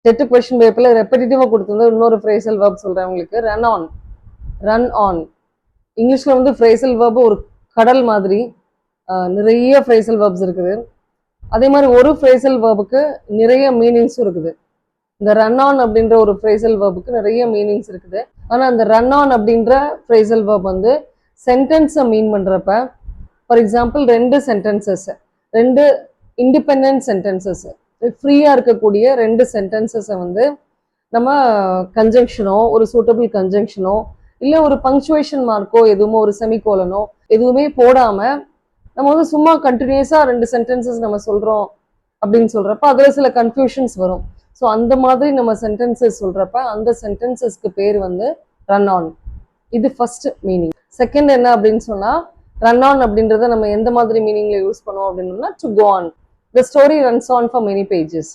Dead question பேப்பர்ல ரெப்படிட்டிவா கொடுத்திருந்த இன்னொரு ஃப்ரேசல் verb சொல்றேன் உங்களுக்கு. Run on. இங்கிலீஷ்ல வந்து ஃப்ரேசல் verb ஒரு கடல் மாதிரி நிறைய ஃப்ரேசல் verbs இருக்குது. அதே மாதிரி ஒரு ஃப்ரேசல் verbுக்கு நிறைய மீனிங்ஸும் இருக்குது. இந்த ரன் ஆன் அப்படின்ற ஒரு ஃப்ரேசல் verbுக்கு நிறைய மீனிங்ஸ் இருக்குது. ஆனா அந்த ரன் ஆன் அப்படின்ற ஃப்ரேசல் verb வந்து சென்டென்ஸை மீன் பண்றப்ப, ஃபார் எக்ஸாம்பிள் ரெண்டு இண்டிபெண்டன்ட் சென்டென்சஸ், ஃப்ரீயா இருக்கக்கூடிய ரெண்டு சென்டென்சஸை வந்து நம்ம கன்ஜங்ஷனோ ஒரு சூட்டபிள் கன்ஜங்ஷனோ இல்லை ஒரு பங்க்சுவேஷன் மார்க்கோ எதுவுமே ஒரு செமிகோலனோ எதுவுமே போடாம நம்ம வந்து சும்மா கண்டினியூஸா ரெண்டு சென்டென்சஸ் நம்ம சொல்றோம் அப்படின்னு சொல்றப்ப அதுல சில கன்ஃபியூஷன்ஸ் வரும். ஸோ அந்த மாதிரி நம்ம சென்டென்சஸ் சொல்றப்ப அந்த சென்டென்சஸ்க்கு பேர் வந்து ரன் ஆன். இது ஃபர்ஸ்ட் மீனிங். செகண்ட் என்ன அப்படின்னு சொன்னா, ரன் ஆன் அப்படின்றத நம்ம எந்த மாதிரி மீனிங்ல யூஸ் பண்ணுவோம் அப்படின்னா, to go on. The story runs on for many pages.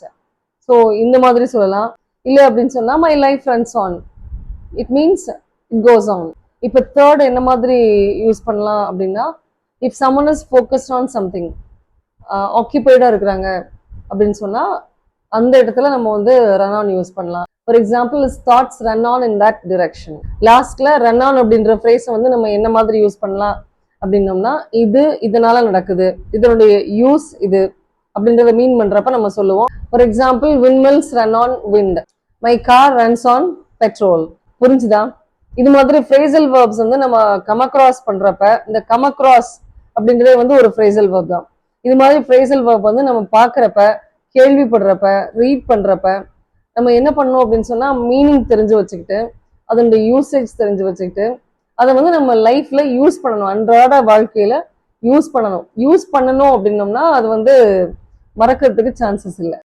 So இந்த மாதிரி சொல்லலாம். இல்லை அப்படின்னு சொன்னா, my life runs on, it means it goes on. இப்போ தேர்ட் என்ன மாதிரி யூஸ் பண்ணலாம் அப்படின்னா, if someone is focused on something, ஆக்கியபைடா இருக்கிறாங்க அப்படின்னு சொன்னா அந்த இடத்துல நம்ம வந்து ரன் ஆன் யூஸ் பண்ணலாம். For example is thoughts run on in that direction. லாஸ்ட்ல ரன் ஆன் அப்படின்ற ஃப்ரேஸை வந்து நம்ம என்ன மாதிரி யூஸ் பண்ணலாம் அப்படின்னோம்னா, இது இதனால நடக்குது, இதனுடைய யூஸ் இது அப்படின்றத மீன் பண்றப்ப நம்ம சொல்லுவோம். For example windmills run on wind, my car runs on petrol. புரிஞ்சுதா? இது மாதிரி ஃப்ரேசல் verbs வந்து நம்ம கம் அக்ராஸ் பண்றப்ப, இந்த கம் அக்ராஸ் அப்படின்றதே வந்து ஒரு ஃப்ரேசல் verb தான். இது மாதிரி ஃப்ரேசல் verb வந்து நம்ம பார்க்குறப்ப, கேள்விப்படுறப்ப, ரீட் பண்றப்ப நம்ம என்ன பண்ணணும் அப்படின்னு சொன்னா, மீனிங் தெரிஞ்சு வச்சுக்கிட்டு அதனுடைய யூசேஜ் தெரிஞ்சு வச்சுக்கிட்டு அதை வந்து நம்ம லைஃப்ல யூஸ் பண்ணணும், அன்றாட வாழ்க்கையில யூஸ் பண்ணணும் அப்படின்னோம்னா அது வந்து மறக்கிறதுக்கு சான்சஸ் இல்லை.